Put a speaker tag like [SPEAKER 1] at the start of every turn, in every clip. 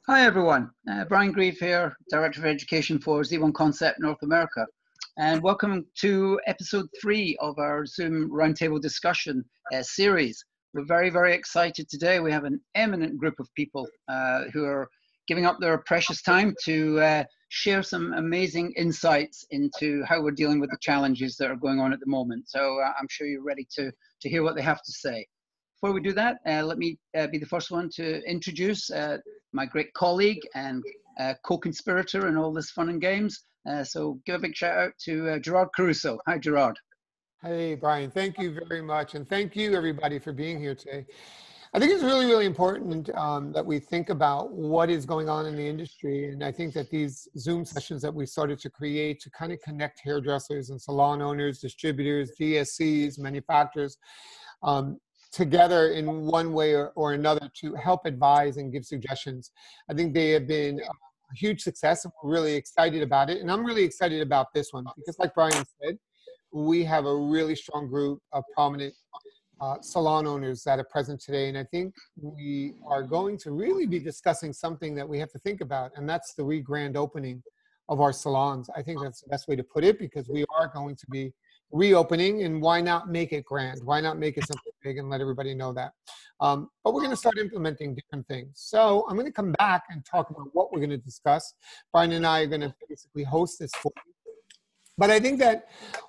[SPEAKER 1] Hi everyone, Brian Grieve here, Director of Education for Z1 Concept North America, and welcome to episode 3 of our Zoom Roundtable discussion series. We're very, very excited today. We have an eminent group of people who are giving up their precious time to share some amazing insights into how we're dealing with the challenges that are going on at the moment. So I'm sure you're ready to hear what they have to say. Before we do that, let me be the first one to introduce my great colleague and co-conspirator in all this fun and games. So give a big shout out to Gerard Caruso. Hi, Gerard.
[SPEAKER 2] Hey, Brian. Thank you very much. And thank you, everybody, for being here today. I think it's really, really important that we think about what is going on in the industry. And I think that these Zoom sessions that we started to create to kind of connect hairdressers and salon owners, distributors, DSCs, manufacturers, together in one way or another to help advise and give suggestions. I think they have been a huge success, and we're really excited about it. And I'm really excited about this one because, like Brian said, we have a really strong group of prominent salon owners that are present today. And I think we are going to really be discussing something that we have to think about, and that's the grand opening of our salons. I think that's the best way to put it, because we are going to be reopening, and why not make it grand? Why not make it something big and let everybody know that? But we're going to start implementing different things. So I'm going to come back and talk about what we're going to discuss. Brian and I are going to basically host this for you. But I think that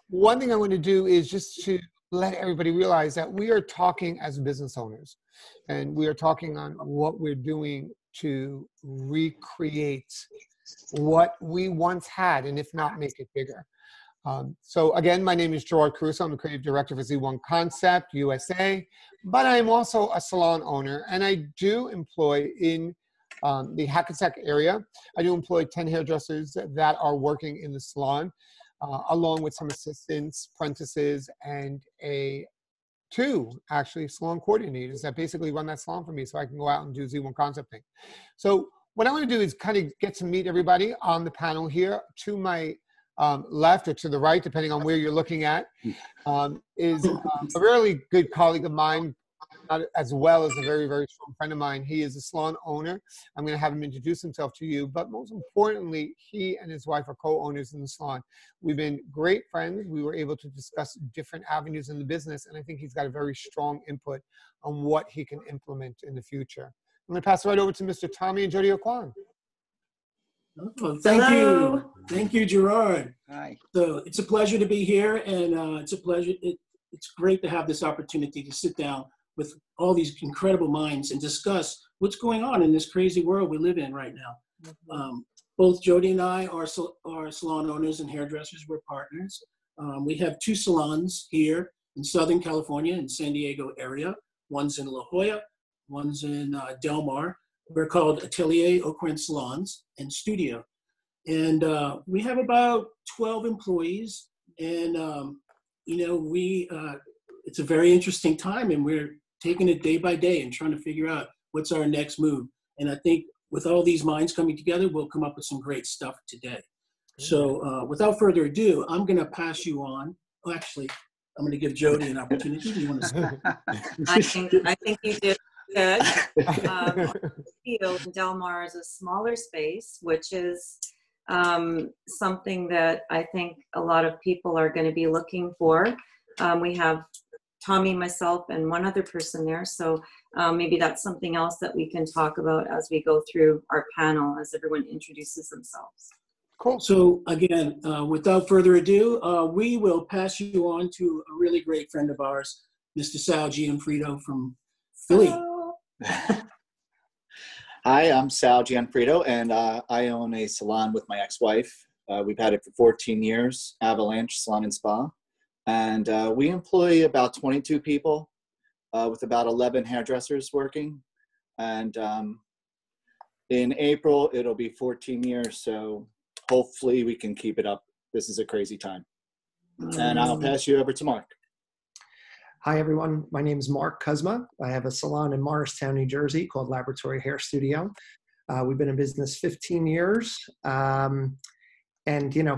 [SPEAKER 2] one thing I want to do is just to let everybody realize that we are talking as business owners, and we are talking on what we're doing to recreate what we once had, and if not, make it bigger. So again, my name is Gerard Caruso. I'm the creative director for Z1 Concept USA, but I'm also a salon owner, and I do employ in the Hackensack area. I do employ 10 hairdressers that are working in the salon, along with some assistants, apprentices, and two salon coordinators that basically run that salon for me so I can go out and do Z1 Concept thing. So what I want to do is kind of get to meet everybody on the panel here. To my left or to the right, depending on where you're looking at, is a really good colleague of mine, as well as a very, very strong friend of mine. He is a salon owner. I'm going to have him introduce himself to you, but most importantly, he and his wife are co-owners in the salon. We've been great friends. We were able to discuss different avenues in the business, and I think he's got a very strong input on what he can implement in the future. I'm going to pass it right over to Mr. Tommy and Jody O'Quan.
[SPEAKER 3] Oh, thank you, Gerard.
[SPEAKER 1] Hi.
[SPEAKER 3] So it's a pleasure to be here, and it's great to have this opportunity to sit down with all these incredible minds and discuss what's going on in this crazy world we live in right now. Both Jody and I are salon owners and hairdressers. We're partners. We have 2 salons here in Southern California, in San Diego area. One's in La Jolla, one's in Del Mar. We're called Atelier O'Quan Salons and Studio. And we have about 12 employees. And, it's a very interesting time, and we're taking it day by day and trying to figure out what's our next move. And I think with all these minds coming together, we'll come up with some great stuff today. So without further ado, I'm going to pass you on. Oh, actually, I'm going to give Jody an opportunity. Do you want to
[SPEAKER 4] I think you did good. Field Del Mar is a smaller space, which is something that I think a lot of people are going to be looking for. We have Tommy, myself, and one other person there. So maybe that's something else that we can talk about as we go through our panel, as everyone introduces themselves.
[SPEAKER 3] Cool. So again, without further ado, we will pass you on to a really great friend of ours, Mr. Sal Gianfrido from Philly.
[SPEAKER 5] Hi, I'm Sal Gianfrido, and I own a salon with my ex-wife. We've had it for 14 years, Avalanche Salon and Spa. And we employ about 22 people with about 11 hairdressers working. And in April, it'll be 14 years. So hopefully we can keep it up. This is a crazy time. And I'll pass you over to Mark.
[SPEAKER 6] Hi, everyone. My name is Mark Kuzma. I have a salon in Morristown, New Jersey called Laboratory Hair Studio. We've been in business 15 years. And,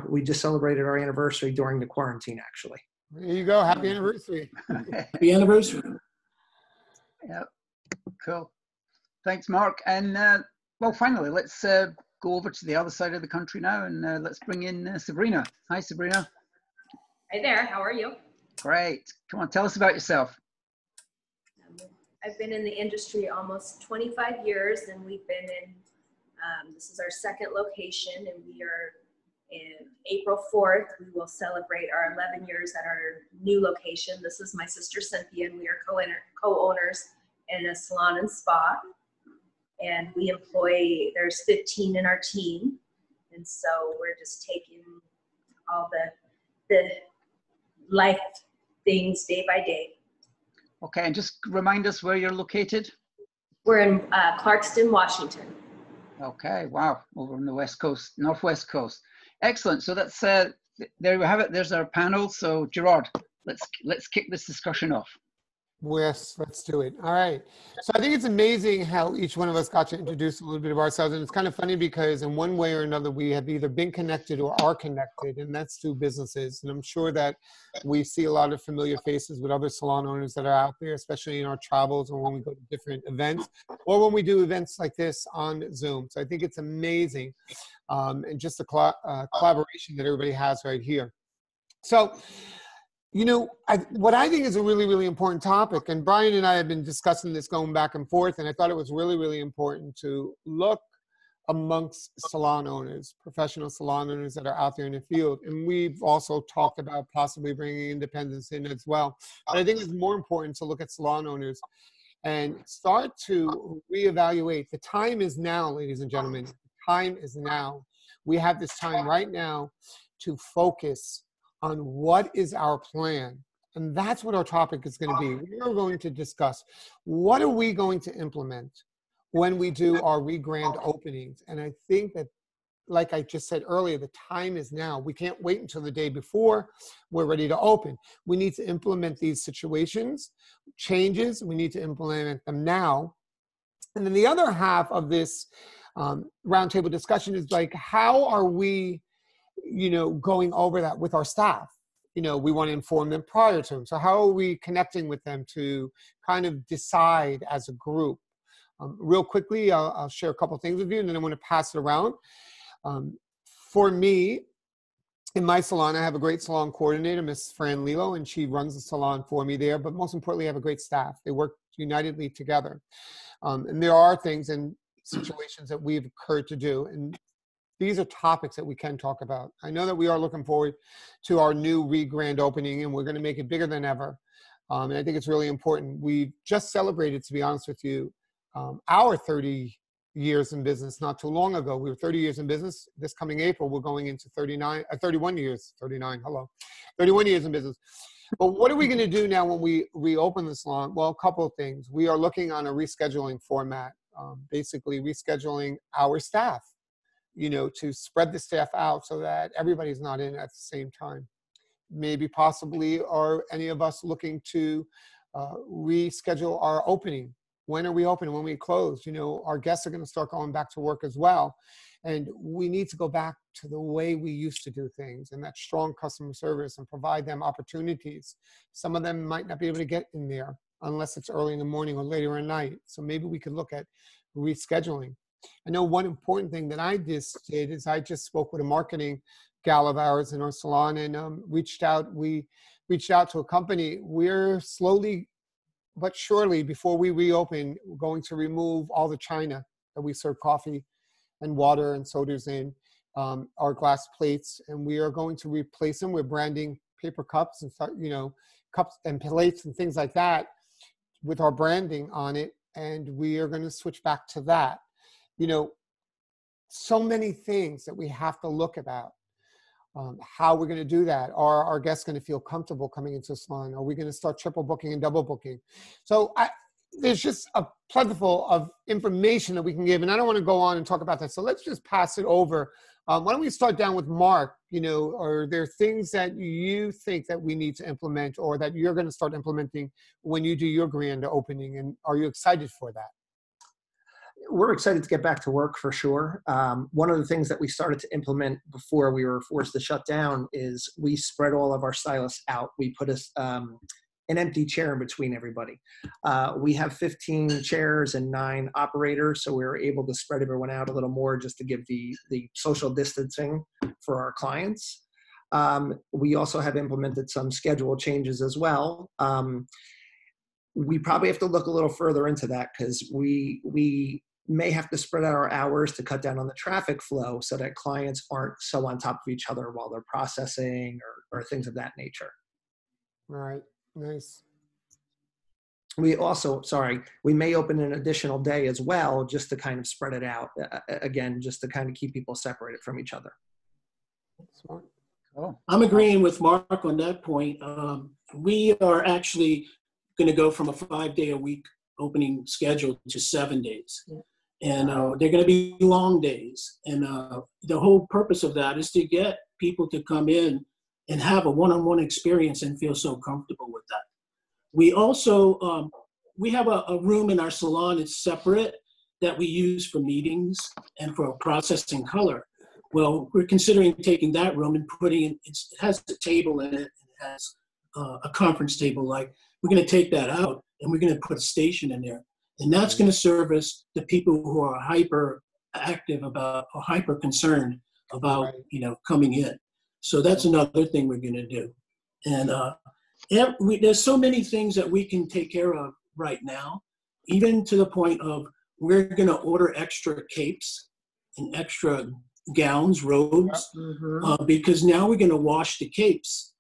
[SPEAKER 6] we just celebrated our anniversary during the quarantine, actually.
[SPEAKER 2] There you go. Happy anniversary.
[SPEAKER 3] Happy anniversary.
[SPEAKER 1] Yep. Cool. Thanks, Mark. And well, finally, let's go over to the other side of the country now, and let's bring in Sabrina. Hi, Sabrina.
[SPEAKER 7] Hi there, how are you?
[SPEAKER 1] Great. Come on, tell us about yourself.
[SPEAKER 7] I've been in the industry almost 25 years, and we've been in, this is our second location, and we are in April 4th. We will celebrate our 11 years at our new location. This is my sister Cynthia, and we are co-owners in a salon and spa. And we employ, there's 15 in our team. And so we're just taking all the life things day by day.
[SPEAKER 1] Okay, and just remind us where you're located.
[SPEAKER 7] We're in Clarkston, Washington.
[SPEAKER 1] Okay, wow, over on the west coast, northwest coast. Excellent. So that's there we have it. There's our panel. So Gerard, let's kick this discussion off.
[SPEAKER 2] Yes, let's do it. All right. So I think it's amazing how each one of us got to introduce a little bit of ourselves. And it's kind of funny because in one way or another, we have either been connected or are connected, and that's through businesses. And I'm sure that we see a lot of familiar faces with other salon owners that are out there, especially in our travels or when we go to different events or when we do events like this on Zoom. So I think it's amazing. And just the collaboration that everybody has right here. So, you know, what I think is a really, really important topic, and Brian and I have been discussing this going back and forth, and I thought it was really, really important to look amongst salon owners, professional salon owners that are out there in the field. And we've also talked about possibly bringing independence in as well. But I think it's more important to look at salon owners and start to reevaluate. The time is now, ladies and gentlemen. The time is now. We have this time right now to focus on what is our plan. And that's what our topic is going to be. We are going to discuss what are we going to implement when we do our re-grand openings. And I think that, like I just said earlier, the time is now. We can't wait until the day before we're ready to open. We need to implement these situations, changes. We need to implement them now. And then the other half of this roundtable discussion is like, how are we, you know, going over that with our staff? You know, we want to inform them prior to them. So how are we connecting with them to kind of decide as a group? Real quickly, I'll share a couple of things with you, and then I want to pass it around. For me, in my salon, I have a great salon coordinator, Miss Fran Lilo, and she runs the salon for me there. But most importantly, I have a great staff. They work unitedly together. And there are things and situations that we've occurred to do. And these are topics that we can talk about. I know that we are looking forward to our new re-grand opening, and we're going to make it bigger than ever. And I think it's really important. We just celebrated, to be honest with you, our 30 years in business not too long ago. We were 30 years in business. This coming April, we're going into 31 years, 31 years in business. But what are we going to do now when we reopen the salon? Well, a couple of things. We are looking on a rescheduling format, basically rescheduling our staff, you know, to spread the staff out so that everybody's not in at the same time. Maybe possibly are any of us looking to reschedule our opening? When are we open? When we close? You know, our guests are going to start going back to work as well. And we need to go back to the way we used to do things, and that strong customer service, and provide them opportunities. Some of them might not be able to get in there unless it's early in the morning or later at night. So maybe we could look at rescheduling. I know one important thing that I just did is I just spoke with a marketing gal of ours in our salon and we reached out to a company. We're slowly but surely, before we reopen, we're going to remove all the china that we serve coffee and water and sodas in, our glass plates, and we are going to replace them with branding paper cups and, you know, cups and plates and things like that with our branding on it, and we are going to switch back to that. You know, so many things that we have to look about. How we're going to do that. Are our guests going to feel comfortable coming into a salon? Are we going to start triple booking and double booking? So there's just a plentiful of information that we can give, and I don't want to go on and talk about that. So let's just pass it over. Why don't we start down with Mark? You know, are there things that you think that we need to implement or that you're going to start implementing when you do your grand opening, and are you excited for that?
[SPEAKER 6] We're excited to get back to work for sure. One of the things that we started to implement before we were forced to shut down is we spread all of our stylists out. We put an an empty chair in between everybody. We have 15 chairs and 9 operators, so we were able to spread everyone out a little more just to give the social distancing for our clients. We also have implemented some schedule changes as well. We probably have to look a little further into that because we may have to spread out our hours to cut down on the traffic flow so that clients aren't so on top of each other while they're processing or things of that nature.
[SPEAKER 2] All right, nice.
[SPEAKER 6] We also, we may open an additional day as well just to kind of spread it out, again, just to kind of keep people separated from each other.
[SPEAKER 2] Smart.
[SPEAKER 1] Oh.
[SPEAKER 3] I'm agreeing with Mark on that point. We are actually going to go from a 5-day-a-week opening schedule to 7 days. And they're going to be long days. And the whole purpose of that is to get people to come in and have a one-on-one experience and feel so comfortable with that. We also, we have a room in our salon. It's separate that we use for meetings and for processing color. Well, we're considering taking that room and putting it, it has a table in it, and it has a conference table. Like, we're going to take that out and we're going to put a station in there. And that's going to service the people who are hyper active about or hyper concerned about, you know, coming in. So that's another thing we're going to do. And there's so many things that we can take care of right now, even to the point of we're going to order extra capes and extra gowns, robes, because now we're going to wash the capes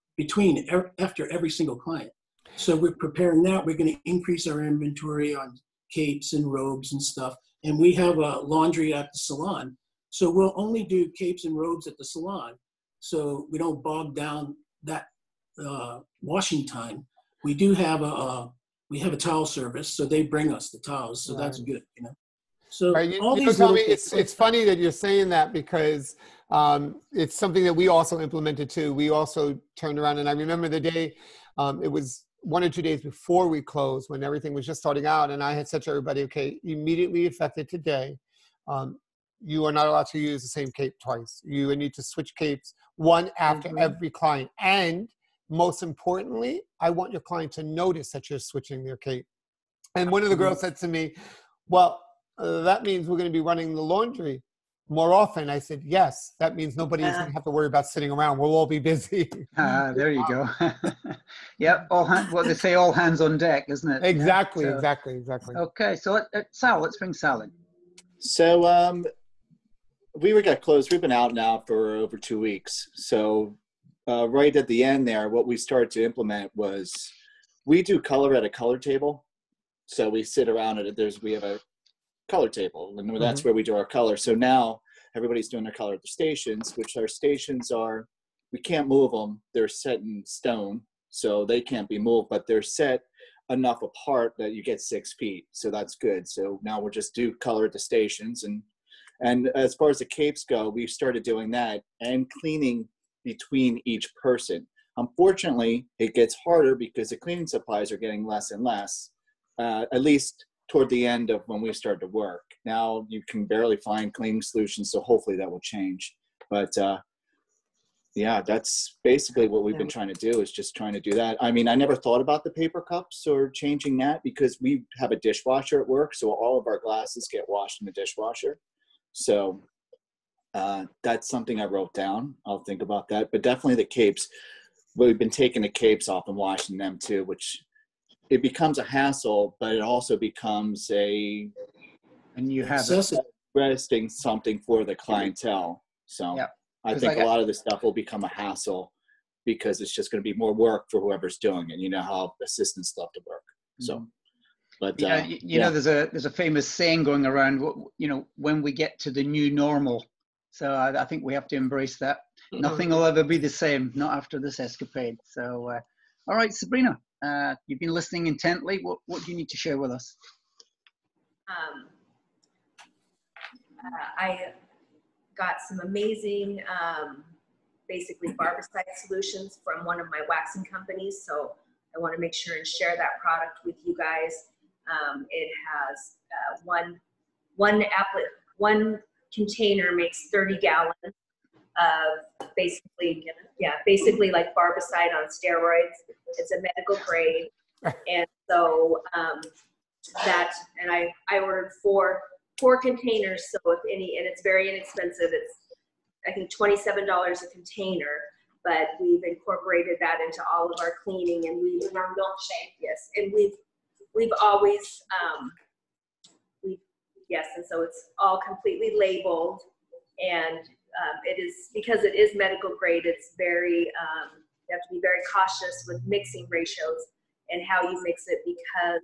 [SPEAKER 3] after every single client. So we're preparing that. We're going to increase our inventory on capes and robes and stuff. And we have a laundry at the salon. So we'll only do capes and robes at the salon. So we don't bog down that washing time. We do have a towel service. So they bring us the towels. So that's good, you know. So all these
[SPEAKER 2] Tommy, it's funny that you're saying that because it's something that we also implemented too. We also turned around, and I remember the day, it was 1 or 2 days before we closed when everything was just starting out, and I had said to everybody, okay, immediately effective today, you are not allowed to use the same cape twice. You need to switch capes one after every client. And most importantly, I want your client to notice that you're switching their cape. And one of the girls said to me, well, that means we're going to be running the laundry more often. I said, yes, that means nobody's going to have to worry about sitting around. We'll all be busy.
[SPEAKER 1] There you go. Yep. What they say, all hands on deck, isn't it?
[SPEAKER 2] Exactly,
[SPEAKER 1] Yeah, so,
[SPEAKER 2] exactly.
[SPEAKER 1] Okay. So Sal, let's bring Sal in.
[SPEAKER 5] So we got closed. We've been out now for over 2 weeks. So right at the end there, what we started to implement was we do color at a color table. So we sit around at it. We have a color table, and that's where we do our color. So now everybody's doing their color at the stations, which our stations are, we can't move them. They're set in stone, so they can't be moved, but they're set enough apart that you get 6 feet. So that's good. So now we'll just do color at the stations. And as far as the capes go, we've started doing that and cleaning between each person. Unfortunately, it gets harder because the cleaning supplies are getting less and less, at least toward the end of when we start to work. Now you can barely find cleaning solutions, so hopefully that will change. But yeah, that's basically what we've been trying to do, is just trying to do that. I mean, I never thought about the paper cups or changing that because we have a dishwasher at work, so all of our glasses get washed in the dishwasher. So that's something I wrote down. I'll think about that. But definitely the capes, we've been taking the capes off and washing them too, which it becomes a hassle, but it also becomes and you have resting something for the clientele. So I think a lot of this stuff will become a hassle because it's just going to be more work for whoever's doing it. You know how assistants love to work. So, but
[SPEAKER 1] you know, there's a famous saying going around, you know, when we get to the new normal. So I think we have to embrace that. Nothing will ever be the same, not after this escapade. So, all right, Sabrina. You've been listening intently. What do you need to share with us?
[SPEAKER 7] I got some amazing, basically barbicide solutions from one of my waxing companies. So I want to make sure and share that product with you guys. It has one container makes 30 gallons of basically like barbicide on steroids. It's a medical grade. And so and I ordered four containers. So if any, and it's very inexpensive. It's, I think, $27 a container, but we've incorporated that into all of our cleaning, and in our milkshake. Yes. And we've always, yes. And so it's all completely labeled, and it is, because it is medical grade, it's very, you have to be very cautious with mixing ratios and how you mix it, because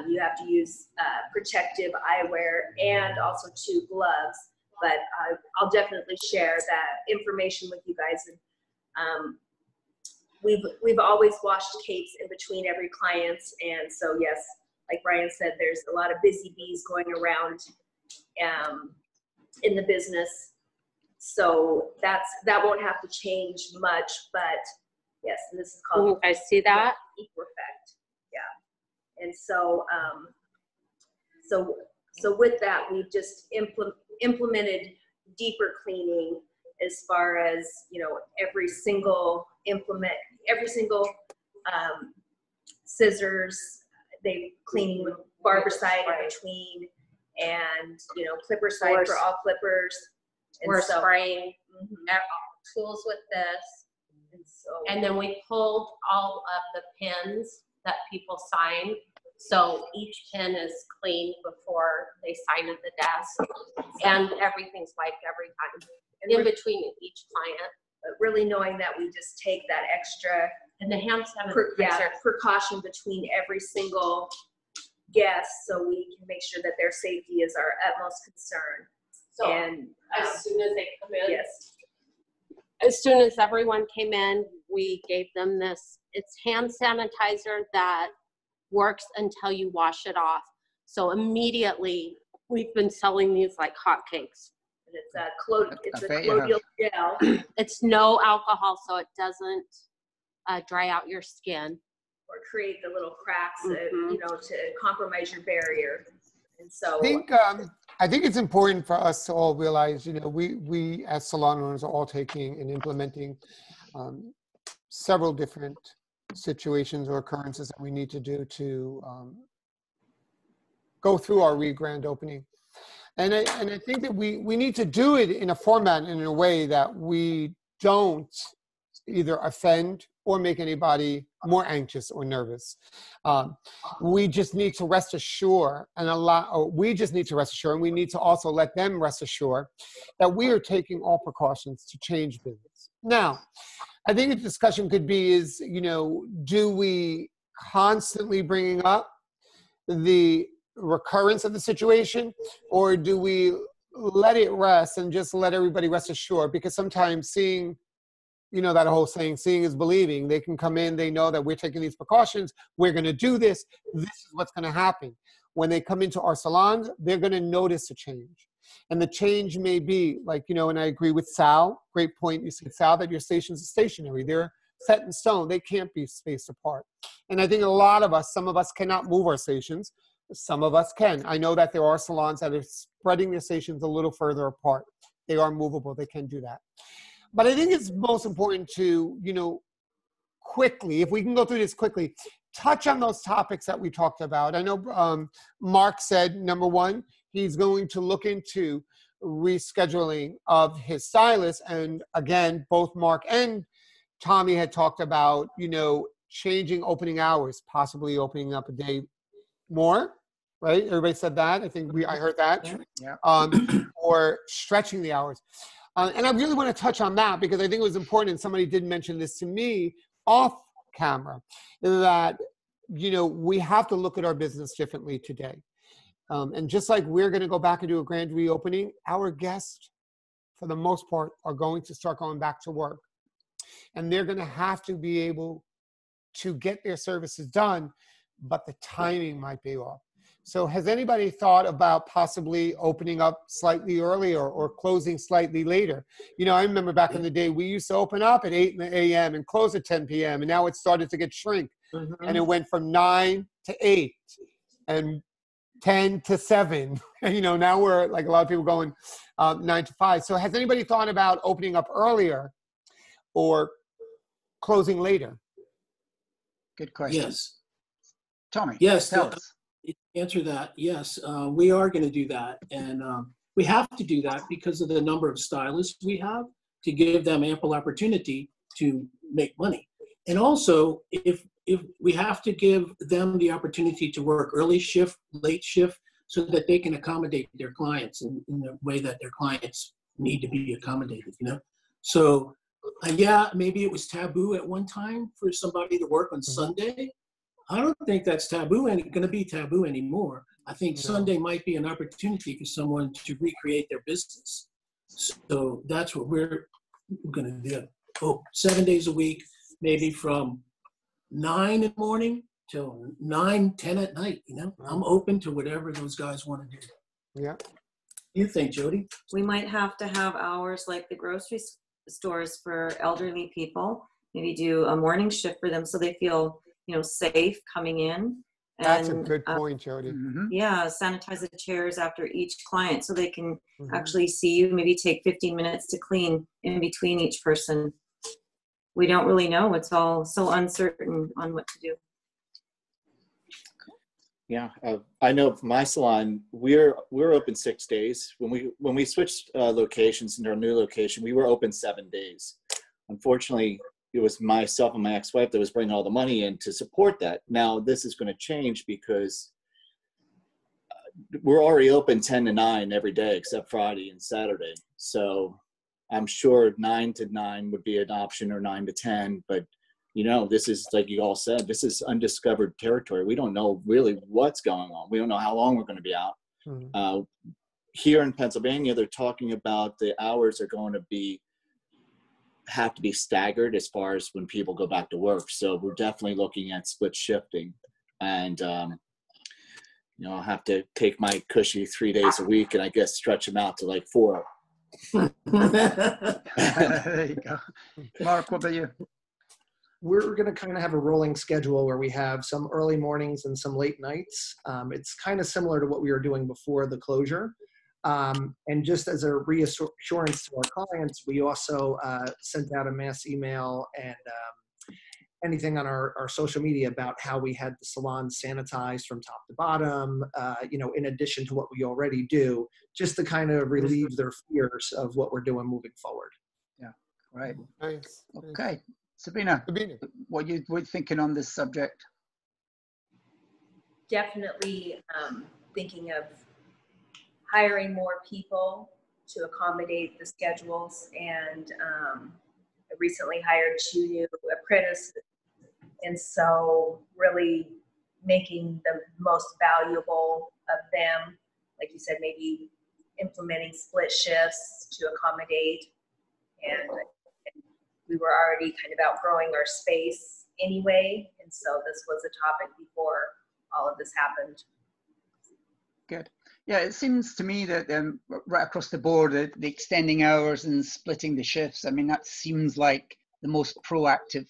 [SPEAKER 7] you have to use protective eyewear and also 2 gloves. But I'll definitely share that information with you guys. And we've always washed capes in between every client. And so, yes, like Brian said, there's a lot of busy bees going around in the business. So that won't have to change much. But yes, and this is called,
[SPEAKER 8] ooh, I see that.
[SPEAKER 7] Equifact. Yeah. And so, so with that, we've just implemented deeper cleaning, as far as, you know, every single scissors, they cleaning with barbicide in between, and, you know, clipper side for all clippers.
[SPEAKER 8] We're spraying tools with this. And then we pulled all of the pins that people sign. So each pin is cleaned before they sign at the desk, and everything's wiped every time in between each client.
[SPEAKER 7] But really knowing that we just take that extra
[SPEAKER 8] and the hand sanitizer
[SPEAKER 7] precaution between every single guest, so we can make sure that their safety is our utmost concern.
[SPEAKER 8] So
[SPEAKER 7] and
[SPEAKER 8] as soon as they come in,
[SPEAKER 7] yes,
[SPEAKER 8] as soon as everyone came in, we gave them this. It's hand sanitizer that works until you wash it off. So immediately, we've been selling these like hotcakes.
[SPEAKER 7] And it's a colloidal gel.
[SPEAKER 8] It's no alcohol, so it doesn't dry out your skin
[SPEAKER 7] or create the little cracks, you know, to compromise your barrier. And so
[SPEAKER 2] I think it's important for us to all realize, you know, we as salon owners are all taking and implementing several different situations or occurrences that we need to do to go through our grand opening. And I think that we need to do it in a format and in a way that we don't either offend or make anybody more anxious or nervous. We just need to rest assured and we need to also let them rest assured that we are taking all precautions to change business. Now, I think a discussion could be is, you know, do we constantly bring up the recurrence of the situation, or do we let it rest and just let everybody rest assured? Because sometimes seeing, you know, that whole saying, seeing is believing. They can come in, they know that we're taking these precautions, we're going to do this, this is what's going to happen. When they come into our salons, they're going to notice a change. And the change may be like, you know, and I agree with Sal, great point. You said, Sal, that your stations are stationary. They're set in stone. They can't be spaced apart. And I think a lot of us, some of us cannot move our stations. Some of us can. I know that there are salons that are spreading their stations a little further apart. They are movable. They can do that. But I think it's most important to, you know, quickly, if we can go through this quickly, touch on those topics that we talked about. I know Mark said, number one, he's going to look into rescheduling of his stylist. And again, both Mark and Tommy had talked about, you know, changing opening hours, possibly opening up a day more, right? Everybody said that. I think I heard that. Yeah. Or stretching the hours. And I really want to touch on that because I think it was important. Somebody did mention this to me off camera, that, you know, we have to look at our business differently today. And just like we're going to go back and do a grand reopening, our guests, for the most part, are going to start going back to work. And they're going to have to be able to get their services done, but the timing might be off. So has anybody thought about possibly opening up slightly earlier or closing slightly later? You know, I remember back in the day, we used to open up at 8 a.m. and close at 10 p.m. And now it started to get shrink. And it went from 9 to 8 and 10 to 7. And, you know, now we're like a lot of people going 9 to 5. So has anybody thought about opening up earlier or closing later?
[SPEAKER 1] Good question.
[SPEAKER 3] Yes.
[SPEAKER 1] Tommy,
[SPEAKER 3] Yes,
[SPEAKER 1] tell us.
[SPEAKER 3] answer that. Yes, we are going to do that. And we have to do that because of the number of stylists we have to give them ample opportunity to make money. And also, if we have to give them the opportunity to work early shift, late shift, so that they can accommodate their clients in the way that their clients need to be accommodated, you know? So, yeah, maybe it was taboo at one time for somebody to work on Sunday. I don't think that's taboo and going to be taboo anymore. I think Sunday might be an opportunity for someone to recreate their business. So that's what we're going to do. Oh, 7 days a week, maybe from 9 in the morning till 9, 10 at night. You know, I'm open to whatever those guys want to do.
[SPEAKER 2] Yeah.
[SPEAKER 3] You think, Jody?
[SPEAKER 4] We might have to have hours like the grocery stores for elderly people. Maybe do a morning shift for them so they feel, you know, safe coming in.
[SPEAKER 2] That's a good point, Jody.
[SPEAKER 4] Yeah, sanitize the chairs after each client so they can actually see you. Maybe take 15 minutes to clean in between each person. We don't really know. It's all so uncertain on what to do.
[SPEAKER 5] Yeah, I know for my salon, we're open 6 days. When we switched locations into our new location, we were open 7 days. Unfortunately, it was myself and my ex-wife that was bringing all the money in to support that. Now this is going to change because we're already open 10 to 9 every day except Friday and Saturday. So I'm sure 9 to 9 would be an option, or 9 to 10. But you know, this is, like you all said, this is undiscovered territory. We don't know really what's going on. We don't know how long we're going to be out. Here in Pennsylvania, they're talking about the hours are going to have to be staggered as far as when people go back to work. So we're definitely looking at split shifting, and you know, I'll have to take my cushy 3 days a week and I guess stretch them out to like 4.
[SPEAKER 1] There you go. Mark, what about you?
[SPEAKER 6] We're going to kind of have a rolling schedule where we have some early mornings and some late nights. It's kind of similar to what we were doing before the closure. And just as a reassurance to our clients, we also sent out a mass email and anything on our social media about how we had the salon sanitized from top to bottom, you know, in addition to what we already do, just to kind of relieve their fears of what we're doing moving forward.
[SPEAKER 1] Yeah, right.
[SPEAKER 2] Nice.
[SPEAKER 1] Okay. Sabina, what are you thinking on this subject?
[SPEAKER 7] Definitely thinking of hiring more people to accommodate the schedules, and I recently hired 2 new apprentices, and so really making the most valuable of them. Like you said, maybe implementing split shifts to accommodate, and we were already kind of outgrowing our space anyway, and so this was a topic before all of this happened.
[SPEAKER 1] Good. Yeah, it seems to me that right across the board, the extending hours and splitting the shifts, I mean, that seems like the most proactive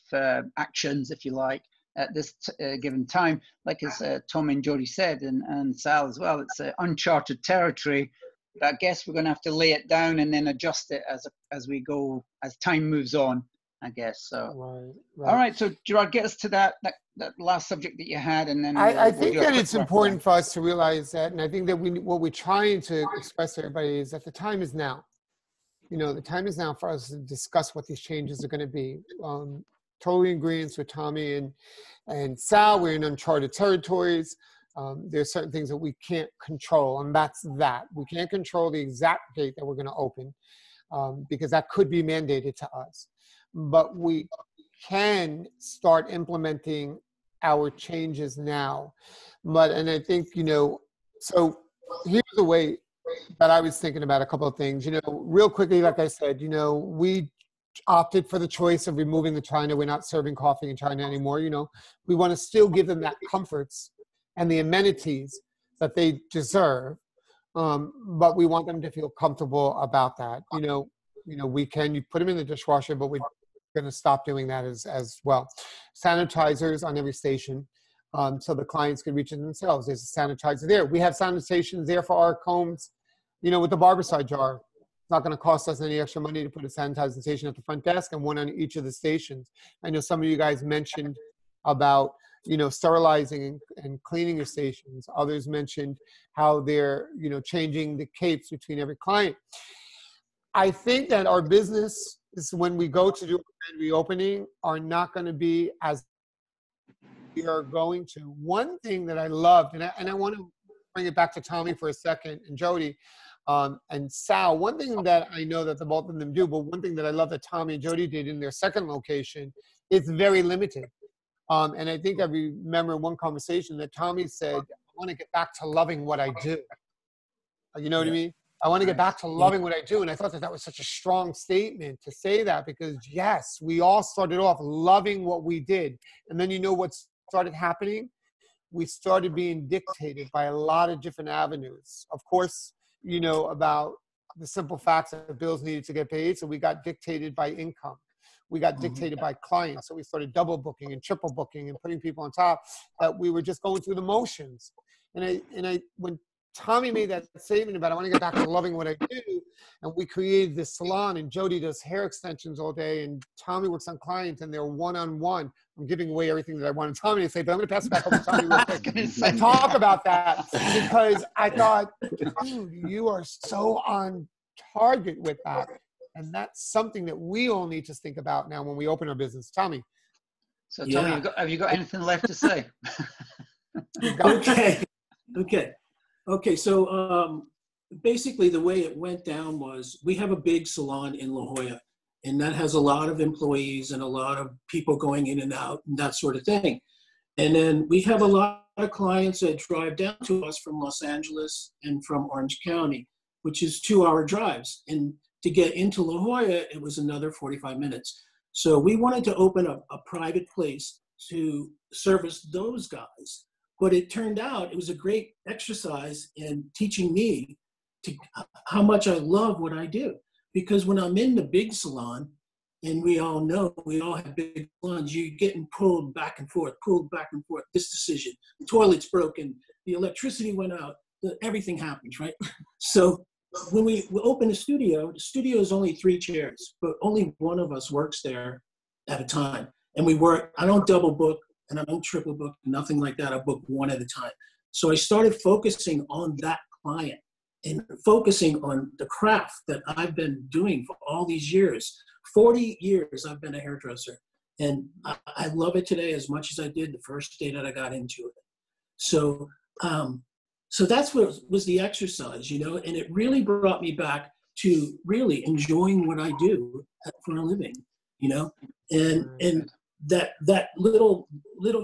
[SPEAKER 1] actions, if you like, at this given time. Like as Tom and Jody said, and Sal as well, it's uncharted territory. But I guess we're going to have to lay it down and then adjust it as we go, as time moves on, I guess. So,
[SPEAKER 2] right.
[SPEAKER 1] All right. So, Gerard, get us to that last subject that you had, and then
[SPEAKER 2] I think that it's important for us to realize that, and I think that what we're trying to express to everybody is that the time is now. You know, the time is now for us to discuss what these changes are going to be. Totally in agreement with Tommy and Sal. We're in uncharted territories. There's certain things that we can't control, and that's that. We can't control the exact date that we're going to open because that could be mandated to us. But we can start implementing our changes now. And I think, you know, so here's the way that I was thinking about a couple of things. You know, real quickly, like I said, you know, we opted for the choice of removing the China. We're not serving coffee in China anymore. You know, we want to still give them that comforts and the amenities that they deserve, but we want them to feel comfortable about that. You know, you put them in the dishwasher, but we're going to stop doing that as well. Sanitizers on every station, so the clients can reach it themselves. There's a sanitizer there. We have sanitizations there for our combs, you know, with the Barbicide jar. It's not going to cost us any extra money to put a sanitizing station at the front desk and one on each of the stations. I know some of you guys mentioned about, sterilizing and cleaning your stations. Others mentioned how they're, changing the capes between every client. I think that our business is, when we go to do a grand reopening, are not going to be as we are going to. One thing that I loved, and I want to bring it back to Tommy for a second, and Jody, and Sal, one thing that I know that the both of them do, but one thing that I love that Tommy and Jody did in their second location, is very limited. And I think I remember one conversation that Tommy said, I want to get back to loving what I do. You know what I mean? I want to get back to loving what I do. And I thought that that was such a strong statement to say that, because yes, we all started off loving what we did. And then what started happening? We started being dictated by a lot of different avenues. Of course, about the simple facts that bills needed to get paid. So we got dictated by income. We got dictated by clients. So we started double booking and triple booking and putting people on top, that we were just going through the motions. And when Tommy made that statement about, I want to get back to loving what I do, and we created this salon, and Jody does hair extensions all day, and Tommy works on clients, and they're one-on-one. I'm giving away everything that I wanted Tommy to say, but I'm going to pass it back over to Tommy real quick and talk about that, because I thought, dude, you are so on target with that. And that's something that we all need to think about now when we open our business. Tommy.
[SPEAKER 1] So Tommy, have you got anything left to say?
[SPEAKER 3] Okay. So basically the way it went down was, we have a big salon in La Jolla, and that has a lot of employees and a lot of people going in and out and that sort of thing. And then we have a lot of clients that drive down to us from Los Angeles and from Orange County, which is 2-hour drives. And to get into La Jolla, it was another 45 minutes. So we wanted to open a private place to service those guys. But it turned out it was a great exercise in teaching me how much I love what I do. Because when I'm in the big salon, and we all know, we all have big salons, you're getting pulled back and forth, this decision, the toilet's broken, the electricity went out, everything happens, right? So when we open the studio is only 3 chairs, but only one of us works there at a time. And we work, I don't double book and I don't triple book, nothing like that. I book one at a time. So I started focusing on that client and focusing on the craft that I've been doing for all these years. 40 years I've been a hairdresser, and I love it today as much as I did the first day that I got into it. So, so that's what was the exercise, and it really brought me back to really enjoying what I do for a living, and that little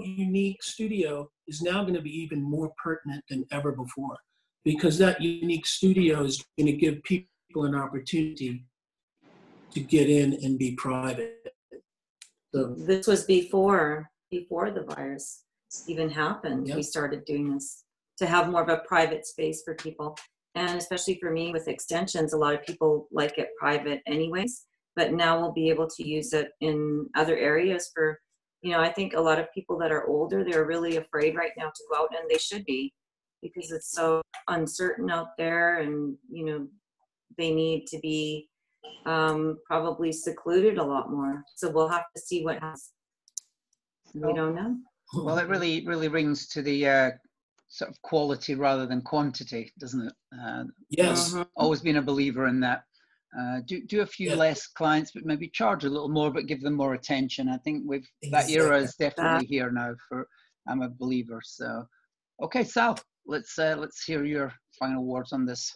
[SPEAKER 3] unique studio is now going to be even more pertinent than ever before, because that unique studio is going to give people an opportunity to get in and be private. So
[SPEAKER 4] this was before the virus even happened. Yep. We started doing this to have more of a private space for people. And especially for me with extensions, a lot of people like it private anyways, but now we'll be able to use it in other areas for, I think a lot of people that are older, they're really afraid right now to go out, and they should be, because it's so uncertain out there, and, they need to be probably secluded a lot more. So we'll have to see what happens. We don't know.
[SPEAKER 1] Well, it really rings to the sort of quality rather than quantity, doesn't it?
[SPEAKER 3] Yes.
[SPEAKER 1] Always been a believer in that. Do a few less clients, but maybe charge a little more, but give them more attention. I think that era is definitely here now. I'm a believer. So, okay, Sal, let's hear your final words on this.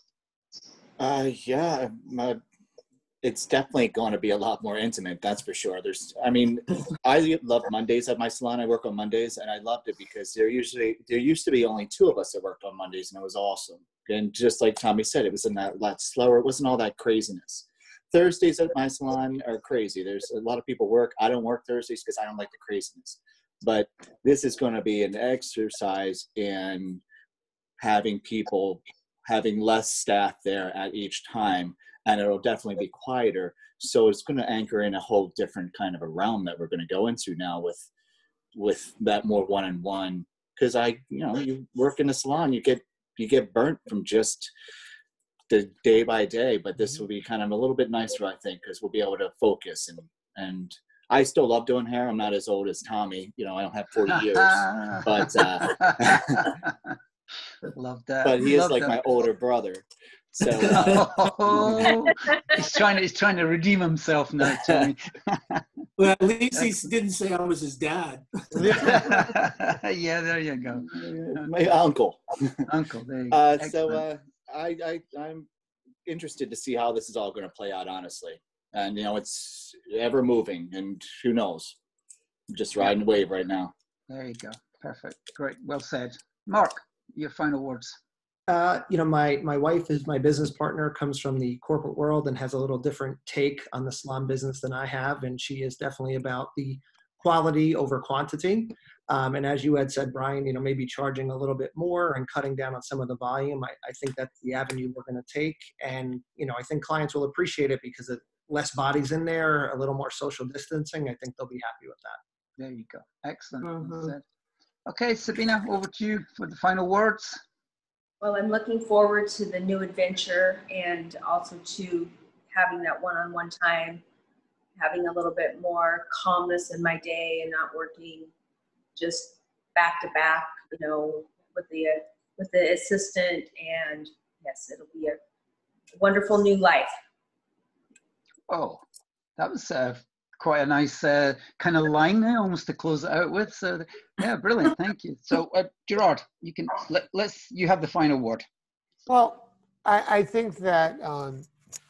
[SPEAKER 5] It's definitely going to be a lot more intimate, that's for sure. I love Mondays at my salon. I work on Mondays, and I loved it because there used to be only 2 of us that worked on Mondays, and it was awesome. And just like Tommy said, it was in that lot slower. It wasn't all that craziness. Thursdays at my salon are crazy. There's a lot of people work. I don't work Thursdays because I don't like the craziness. But this is going to be an exercise in having less staff there at each time. And it'll definitely be quieter. So it's going to anchor in a whole different kind of a realm that we're going to go into now with that more one-on-one. Because you work in the salon, you get burnt from just the day by day. But this will be kind of a little bit nicer, I think, because we'll be able to focus. And I still love doing hair. I'm not as old as Tommy. You know, I don't have 40 years, but
[SPEAKER 1] love that.
[SPEAKER 5] But he is
[SPEAKER 1] love
[SPEAKER 5] like
[SPEAKER 1] that.
[SPEAKER 5] my older brother. So
[SPEAKER 1] he's trying to redeem himself now, Tommy.
[SPEAKER 3] Well, at least he didn't say I was his dad.
[SPEAKER 1] Yeah, there you go.
[SPEAKER 5] My uncle.
[SPEAKER 1] Uncle, there you go.
[SPEAKER 5] So I'm interested to see how this is all going to play out, honestly. And, you know, it's ever moving, and who knows? I'm just riding the wave right now.
[SPEAKER 1] There you go. Perfect. Great. Well said. Mark, your final words.
[SPEAKER 6] You know, my wife is my business partner, comes from the corporate world and has a little different take on the salon business than I have. And she is definitely about the quality over quantity. And as you had said, Brian, you know, maybe charging a little bit more and cutting down on some of the volume. I think that's the avenue we're going to take. And, you know, I think clients will appreciate it because of less bodies in there, a little more social distancing. I think they'll be happy with that.
[SPEAKER 1] There you go. Excellent. Well said. Okay, Sabina, over to you for the final words.
[SPEAKER 7] Well, I'm looking forward to the new adventure and also to having that one-on-one time, having a little bit more calmness in my day and not working just back to back, you know, with the assistant. And yes, it'll be a wonderful new life.
[SPEAKER 1] Oh, that was quite a nice kind of line there, almost to close it out with. So, yeah, brilliant. Thank you. So, Gerard, you can you have the final word.
[SPEAKER 2] Well, I think that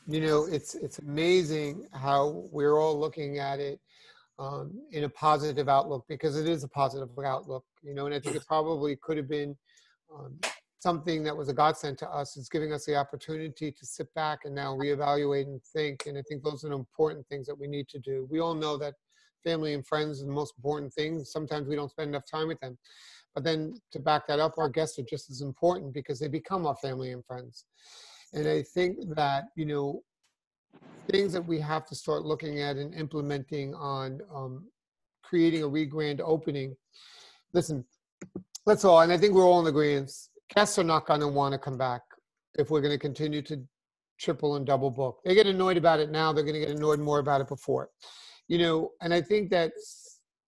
[SPEAKER 2] you know, it's amazing how we're all looking at it in a positive outlook, because it is a positive outlook. You know, and I think it probably could have been something that was a godsend to us. It's giving us the opportunity to sit back and now reevaluate and think. And I think those are the important things that we need to do. We all know that family and friends are the most important things. Sometimes we don't spend enough time with them. But then to back that up, our guests are just as important because they become our family and friends. And I think that, you know, things that we have to start looking at and implementing on creating a re-grand opening. Listen, that's all. And I think we're all in agreement. Guests are not going to want to come back if we're going to continue to triple and double book. They get annoyed about it now. They're going to get annoyed more about it before. You know, and I think that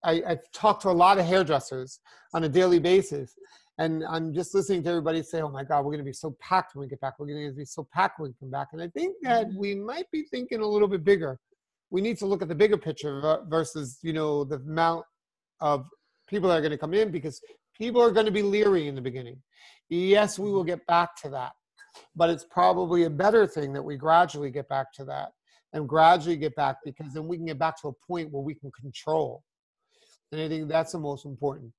[SPEAKER 2] I've talked to a lot of hairdressers on a daily basis, and I'm just listening to everybody say, oh my God, we're going to be so packed when we get back. We're going to be so packed when we come back. And I think that we might be thinking a little bit bigger. We need to look at the bigger picture versus, you know, the amount of people that are going to come in, because people are going to be leery in the beginning. Yes, we will get back to that, but it's probably a better thing that we gradually get back to that and gradually get back, because then we can get back to a point where we can control. And I think that's the most important.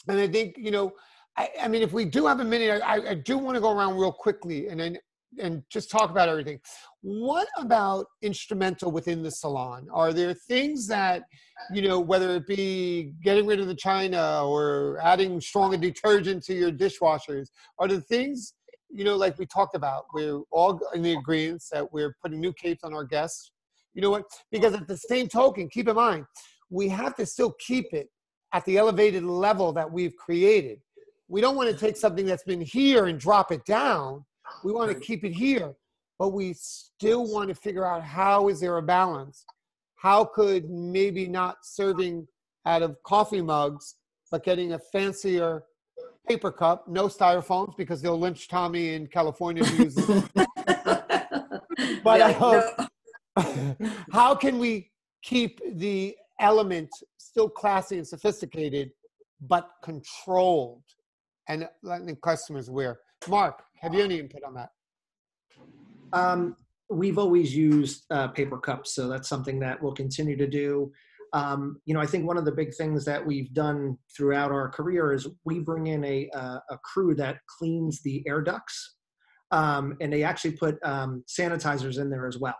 [SPEAKER 2] And I think, you know, I mean, if we do have a minute, I do want to go around real quickly and just talk about everything. What about instrumental within the salon? Are there things that, you know, whether it be getting rid of the china or adding stronger detergent to your dishwashers, are there things, you know, like we talked about, we're all in the agreement that we're putting new capes on our guests? You know what? Because at the same token, keep in mind, we have to still keep it at the elevated level that we've created. We don't want to take something that's been here and drop it down. We want to keep it here, but we still want to figure out how is there a balance? How could maybe not serving out of coffee mugs, but getting a fancier paper cup, no styrofoams, because they'll lynch Tommy in California for using it. But how can we keep the element still classy and sophisticated, but controlled and letting customers aware? Mark, have you any input on that?
[SPEAKER 6] We've always used paper cups, so that's something that we'll continue to do. You know, I think one of the big things that we've done throughout our career is we bring in a crew that cleans the air ducts, and they actually put sanitizers in there as well.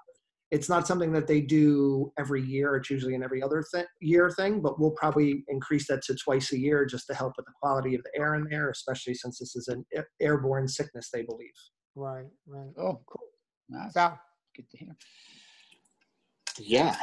[SPEAKER 6] It's not something that they do every year. It's usually an every other year thing, but we'll probably increase that to twice a year just to help with the quality of the air in there, especially since this is an airborne sickness, they believe.
[SPEAKER 2] Right, right.
[SPEAKER 1] Oh, cool. Nice.
[SPEAKER 2] Sal.
[SPEAKER 1] Good to hear.
[SPEAKER 5] Yeah.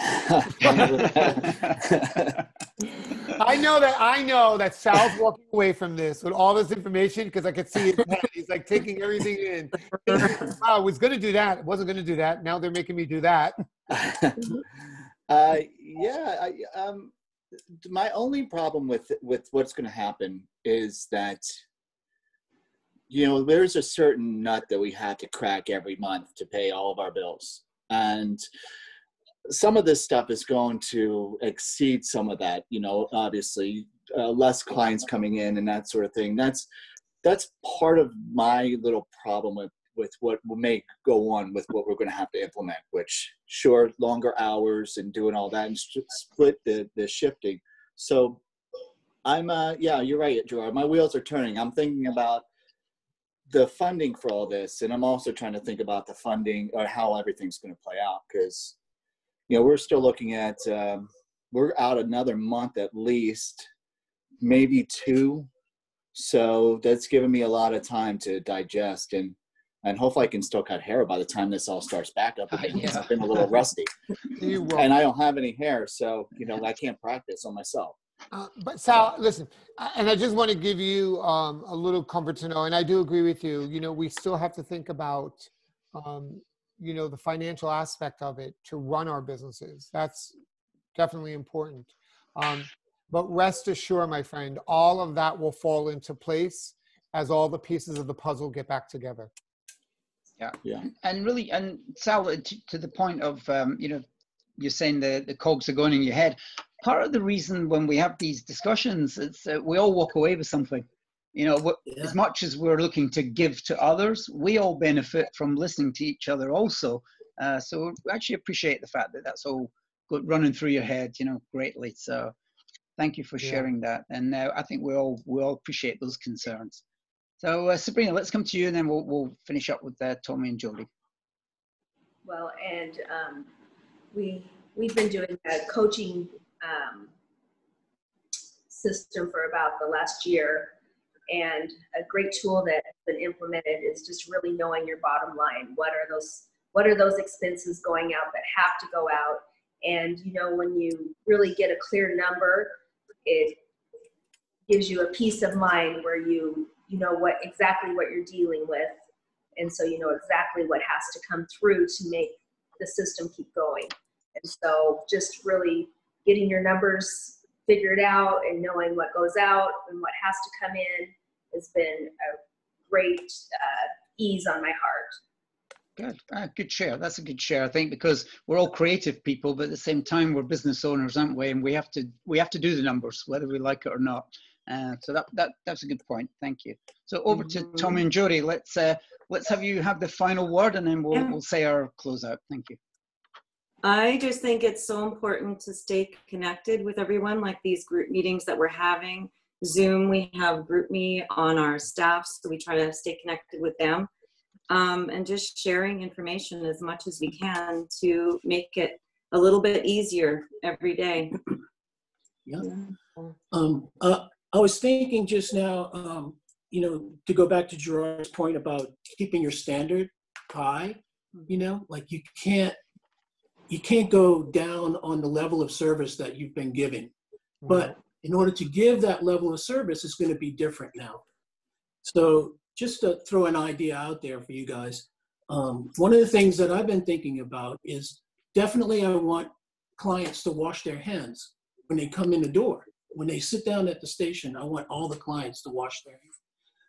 [SPEAKER 2] I know that Sal's walking away from this with all this information, because I could see his head. He's like taking everything in. Wow, I was going to do that. I wasn't going to do that. Now they're making me do that.
[SPEAKER 5] Yeah, my only problem with what's going to happen is that, you know, there's a certain nut that we have to crack every month to pay all of our bills. And some of this stuff is going to exceed some of that, you know, obviously, less clients coming in and that sort of thing. That's part of my little problem with what may go on with what we're going to have to implement, which sure, longer hours and doing all that and split the shifting. So I'm, yeah, you're right, Gerard. My wheels are turning. I'm thinking about the funding for all this. And I'm also trying to think about the funding or how everything's going to play out. Because, you know, we're still looking at, we're out another month at least, maybe 2. So that's given me a lot of time to digest, and hopefully I can still cut hair by the time this all starts back up again.
[SPEAKER 1] Yeah.
[SPEAKER 5] I've been a little rusty.
[SPEAKER 2] You will.
[SPEAKER 5] And I don't have any hair, so, you know, I can't practice on myself.
[SPEAKER 2] But Sal, listen, and I just want to give you a little comfort to know, and I do agree with you, you know, we still have to think about, you know, the financial aspect of it to run our businesses. That's definitely important. But rest assured, my friend, all of that will fall into place as all the pieces of the puzzle get back together.
[SPEAKER 1] Yeah. And really, and Sal, to the point of, you know, you're saying the cogs are going in your head. Part of the reason when we have these discussions is we all walk away with something. You know, as much as we're looking to give to others, we all benefit from listening to each other also. So we actually appreciate the fact that that's all running through your head, you know, greatly. So thank you for sharing that. And I think we all appreciate those concerns. So Sabrina, let's come to you, and then we'll finish up with Tommy and Jody.
[SPEAKER 7] Well, and we've been doing a coaching system for about the last year, and a great tool that's been implemented is just really knowing your bottom line. What are those expenses going out that have to go out? And you know, when you really get a clear number, it gives you a peace of mind where you know exactly what you're dealing with, and so you know exactly what has to come through to make the system keep going. And so just really getting your numbers figured out and knowing what goes out and what has to come in has been a great ease on my heart.
[SPEAKER 1] Good. Good share. That's a good share, I think, because we're all creative people, but at the same time, we're business owners, aren't we? And we have to do the numbers, whether we like it or not. So that's a good point. Thank you. So over to Tommy and Jody. Let's have you have the final word, and then we'll say our closeout. Thank you.
[SPEAKER 4] I just think it's so important to stay connected with everyone, like these group meetings that we're having. Zoom, we have GroupMe on our staff, so we try to stay connected with them. And just sharing information as much as we can to make it a little bit easier every day.
[SPEAKER 3] Yeah. I was thinking just now, you know, to go back to Gerard's point about keeping your standard high, you know, like you can't go down on the level of service that you've been giving. But in order to give that level of service, it's going to be different now. So just to throw an idea out there for you guys, one of the things that I've been thinking about is definitely I want clients to wash their hands when they come in the door. When they sit down at the station, I want all the clients to wash their hands.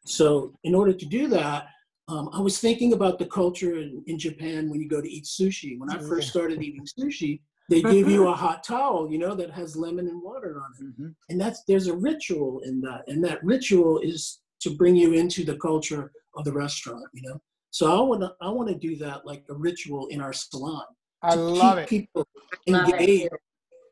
[SPEAKER 3] So in order to do that, I was thinking about the culture in Japan when you go to eat sushi. When I first started eating sushi, they give you a hot towel, you know, that has lemon and water on it. And there's a ritual in that. And that ritual is to bring you into the culture of the restaurant, you know. So I want to do that like a ritual in our salon.
[SPEAKER 2] I love it.
[SPEAKER 3] People engaged.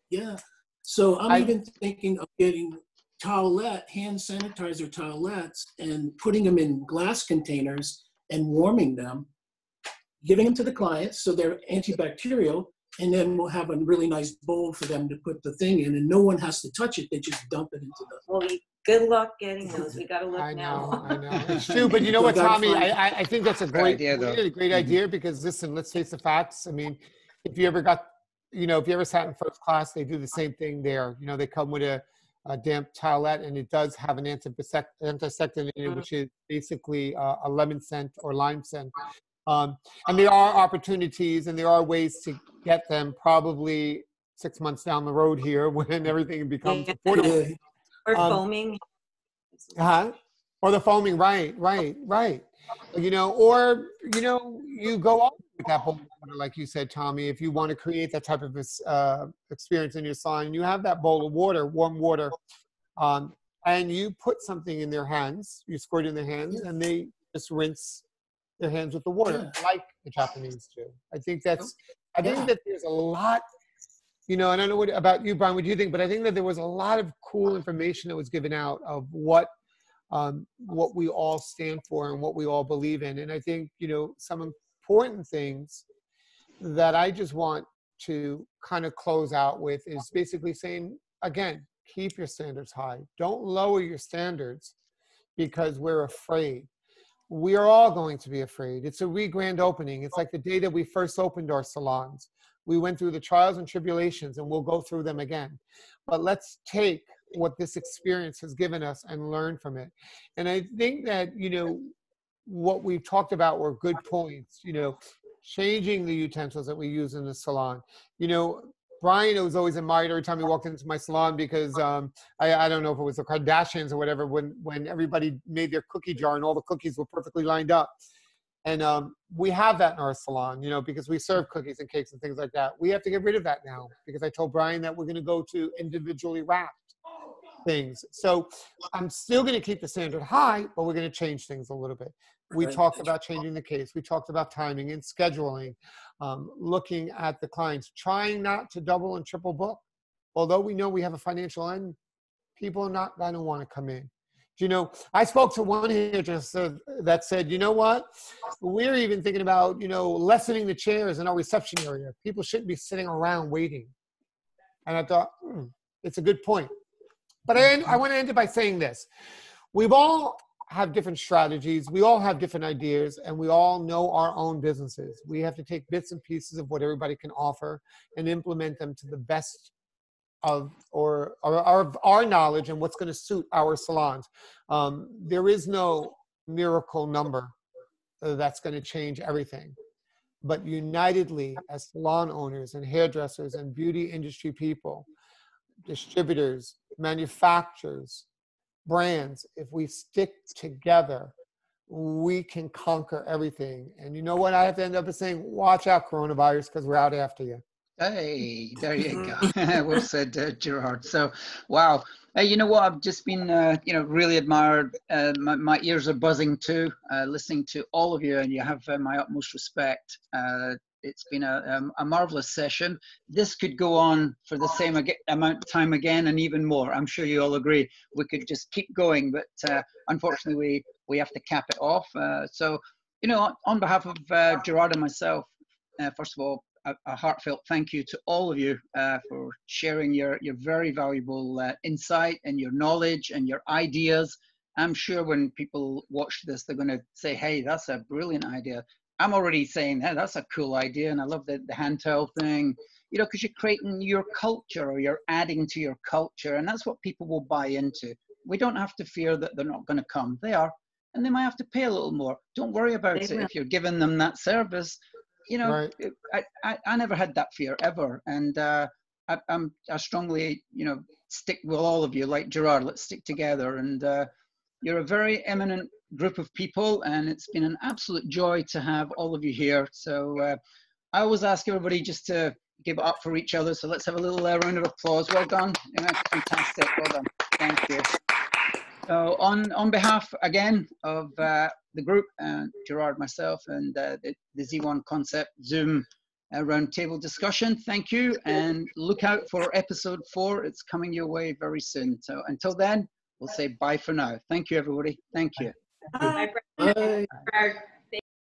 [SPEAKER 3] Yeah. So I'm even thinking of getting hand sanitizer towelettes and putting them in glass containers and warming them, giving them to the clients so they're antibacterial, and then we'll have a really nice bowl for them to put the thing in, and no one has to touch it. They just dump it into the...
[SPEAKER 4] Well, good luck getting those. We got to look now.
[SPEAKER 2] I know. It's true, but you know what, Tommy? I think that's a great idea because, listen, let's face the facts. I mean, if you ever sat in first class, they do the same thing there. You know, they come with a damp towelette, and it does have an antiseptic in it, which is basically a lemon scent or lime scent. And there are opportunities and there are ways to get them probably 6 months down the road here when everything becomes affordable.
[SPEAKER 4] Or foaming.
[SPEAKER 2] Or the foaming, right. You know, or, you know, you go on with that bowl of water, like you said, Tommy, if you want to create that type of experience in your salon, you have that bowl of water, warm water, and you put something in their hands, you squirt in their hands, and they just rinse their hands with the water, like the Japanese do. I think that there's a lot, you know, and I don't know what about you, Brian, what do you think? But I think that there was a lot of cool information that was given out of what we all stand for and what we all believe in. And I think, you know, some important things that I just want to kind of close out with is basically saying, again, keep your standards high. Don't lower your standards because we're afraid. We are all going to be afraid. It's a re-grand opening. It's like the day that we first opened our salons. We went through the trials and tribulations, and we'll go through them again. But let's take what this experience has given us and learn from it. And I think that, you know, what we've talked about were good points, you know, changing the utensils that we use in the salon. You know, Brian was always admired every time he walked into my salon because I don't know if it was the Kardashians or whatever, when everybody made their cookie jar and all the cookies were perfectly lined up. And we have that in our salon, you know, because we serve cookies and cakes and things like that. We have to get rid of that now because I told Brian that we're going to go to individually wrapped things. So I'm still going to keep the standard high, but we're going to change things a little bit. We talked about changing the case. We talked about timing and scheduling, looking at the clients, trying not to double and triple book. Although we know we have a financial end, people are not going to want to come in. You know, I spoke to one hairdresser that said, you know what, we're even thinking about, you know, lessening the chairs in our reception area. People shouldn't be sitting around waiting. And I thought, it's a good point. But I want to end it by saying this. We've all have different strategies. We all have different ideas, and we all know our own businesses. We have to take bits and pieces of what everybody can offer and implement them to the best of our knowledge and what's going to suit our salons. There is no miracle number that's going to change everything. But unitedly, as salon owners and hairdressers and beauty industry people, distributors, manufacturers, brands, if we stick together, we can conquer everything. And you know what I have to end up saying? Watch out, coronavirus, because we're out after you.
[SPEAKER 1] Hey, there you go. Well said, Gerard. So, wow. You know what? I've just been, you know, really admired. My ears are buzzing too, listening to all of you, and you have my utmost respect. It's been a marvelous session. This could go on for the same amount of time again, and even more. I'm sure you all agree. We could just keep going, but unfortunately, we have to cap it off. So, you know, on behalf of Gerard and myself, first of all, a heartfelt thank you to all of you for sharing your very valuable insight and your knowledge and your ideas. I'm sure when people watch this, they're going to say, hey, that's a brilliant idea. I'm already saying, hey, that's a cool idea. And I love the hand towel thing, you know, because you're creating your culture or you're adding to your culture. And that's what people will buy into. We don't have to fear that they're not going to come. They are. And they might have to pay a little more. Don't worry about it. If you're giving them that service, you know, right. I never had that fear ever. And I strongly, you know, stick with all of you like Gerard. Let's stick together. And you're a very eminent group of people, and it's been an absolute joy to have all of you here. So I always ask everybody just to give it up for each other. So let's have a little round of applause. Well done. Yeah, fantastic. Well done. Thank you. So on behalf again of the group, Gerard, myself, and the Z1 Concept Zoom roundtable discussion, thank you, and look out for episode 4. It's coming your way very soon. So until then, we'll say bye for now. Thank you, everybody. Thank you.
[SPEAKER 3] Bye. Bye.